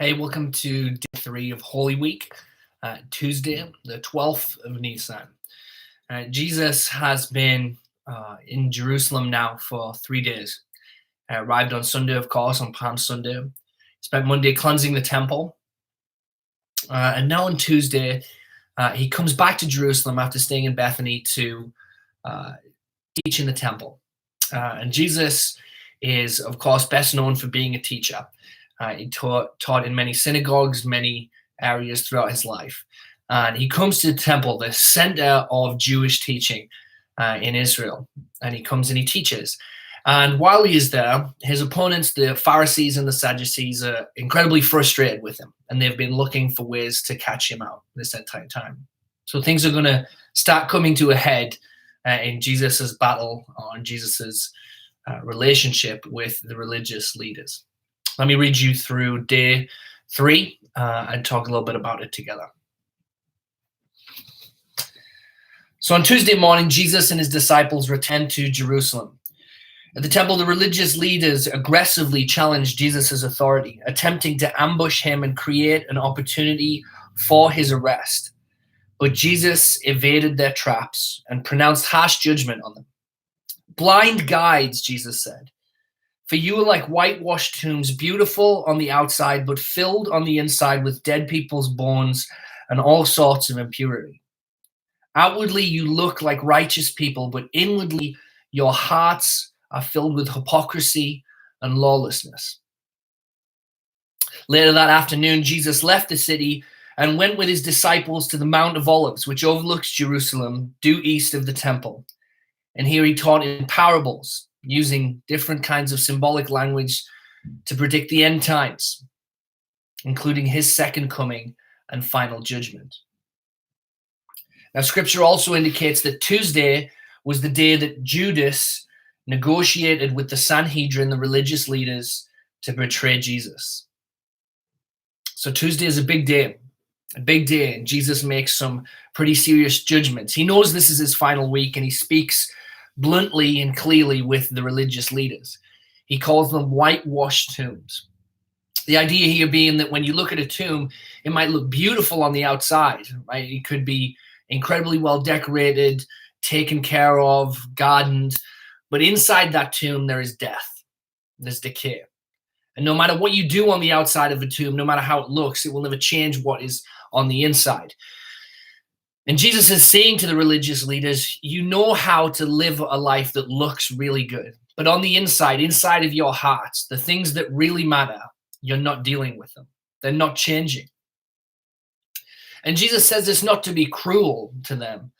Hey, welcome to day 3 of Holy Week, Tuesday, the 12th of Nissan. Jesus has been in Jerusalem now for 3 days. Arrived on Sunday, of course, on Palm Sunday. Spent Monday cleansing the temple. And now on Tuesday, he comes back to Jerusalem after staying in Bethany to uh, teach in the temple. And Jesus is, of course, best known for being a teacher. He taught in many synagogues, many areas throughout his life. And he comes to the temple, the center of Jewish teaching in Israel. And he comes and he teaches. And while he is there, his opponents, the Pharisees and the Sadducees, are incredibly frustrated with him. And they've been looking for ways to catch him out this entire time. So things are going to start coming to a head in Jesus's battle, on Jesus's relationship with the religious leaders. Let me read you through day 3 and talk a little bit about it together. So on Tuesday morning, Jesus and his disciples returned to Jerusalem. At the temple, the religious leaders aggressively challenged Jesus' authority, attempting to ambush him and create an opportunity for his arrest. But Jesus evaded their traps and pronounced harsh judgment on them. "Blind guides," Jesus said, "for you are like whitewashed tombs, beautiful on the outside, but filled on the inside with dead people's bones and all sorts of impurity. Outwardly, you look like righteous people, but inwardly, your hearts are filled with hypocrisy and lawlessness." Later that afternoon, Jesus left the city and went with his disciples to the Mount of Olives, which overlooks Jerusalem, due east of the temple. And here he taught in parables, using different kinds of symbolic language to predict the end times, including his second coming and final judgment. Now, scripture also indicates that Tuesday was the day that Judas negotiated with the Sanhedrin, the religious leaders, to betray Jesus. So Tuesday is a big day, and Jesus makes some pretty serious judgments. He knows this is his final week, and he speaks bluntly and clearly with the religious leaders. He calls them whitewashed tombs. The idea here being that when you look at a tomb, it might look beautiful on the outside, right? It could be incredibly well decorated, taken care of, gardened, but inside that tomb there is death, there's decay. And no matter what you do on the outside of a tomb, no matter how it looks, it will never change what is on the inside. And Jesus is saying to the religious leaders, you know how to live a life that looks really good. But on the inside of your hearts, the things that really matter, you're not dealing with them. They're not changing. And Jesus says this not to be cruel to them,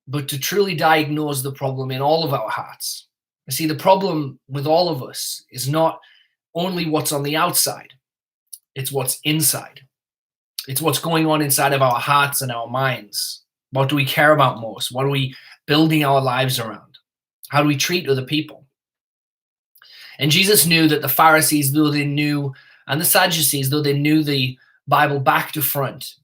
but to truly diagnose the problem in all of our hearts. You see, the problem with all of us is not only what's on the outside, it's what's inside. It's what's going on inside of our hearts and our minds. What do we care about most? What are we building our lives around? How do we treat other people? And Jesus knew that the Pharisees, though they knew, and the Sadducees, though they knew the Bible back to front,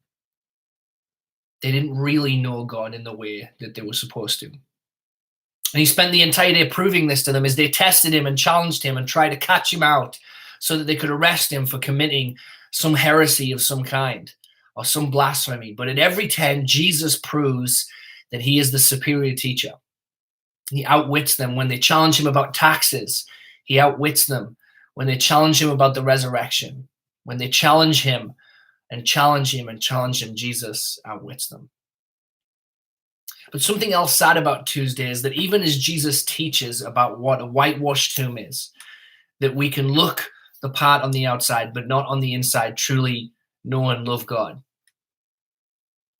they didn't really know God in the way that they were supposed to. And he spent the entire day proving this to them as they tested him and challenged him and tried to catch him out so that they could arrest him for committing some heresy of some kind or some blasphemy. But at every turn, Jesus proves that he is the superior teacher. He outwits them. When they challenge him about taxes, he outwits them. When they challenge him about the resurrection, when they challenge him and challenge him and challenge him, Jesus outwits them. But something else sad about Tuesday is that even as Jesus teaches about what a whitewashed tomb is, that we can look the part on the outside, but not on the inside, truly know and love God.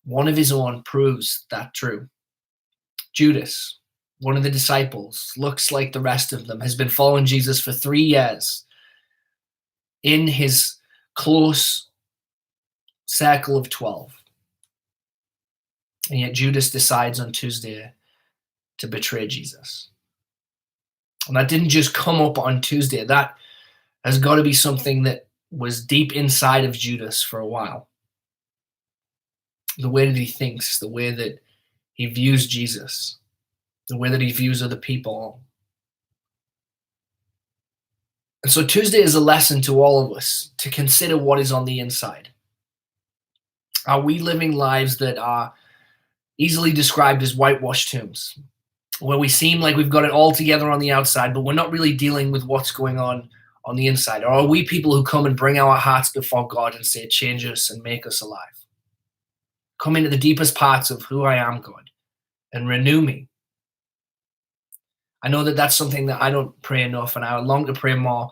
One of his own proves that true. Judas, one of the disciples, looks like the rest of them, has been following Jesus for 3 years in his close circle of 12. And yet Judas decides on Tuesday to betray Jesus. And that didn't just come up on Tuesday. That has got to be something that was deep inside of Judas for a while. The way that he thinks, the way that he views Jesus, the way that he views other people. And so Tuesday is a lesson to all of us to consider what is on the inside. Are we living lives that are easily described as whitewashed tombs, where we seem like we've got it all together on the outside, but we're not really dealing with what's going on the inside? Or are we people who come and bring our hearts before God and say, change us and make us alive? Come into the deepest parts of who I am, God, and renew me. I know that that's something that I don't pray enough, and I long to pray more,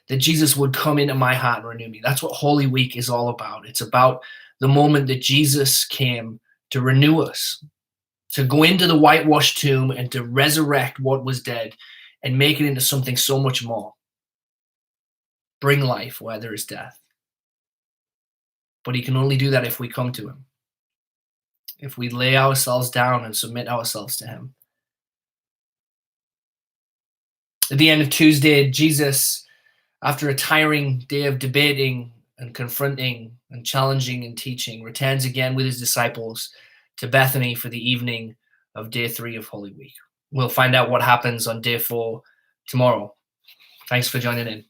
that Jesus would come into my heart and renew me. That's what Holy Week is all about. It's about the moment that Jesus came to renew us, to go into the whitewashed tomb and to resurrect what was dead and make it into something so much more. Bring life where there is death. But he can only do that if we come to him, if we lay ourselves down and submit ourselves to him. At the end of Tuesday, Jesus, after a tiring day of debating and confronting and challenging and teaching, returns again with his disciples to Bethany for the evening of day 3 of Holy Week. We'll find out what happens on day 4 tomorrow. Thanks for joining in.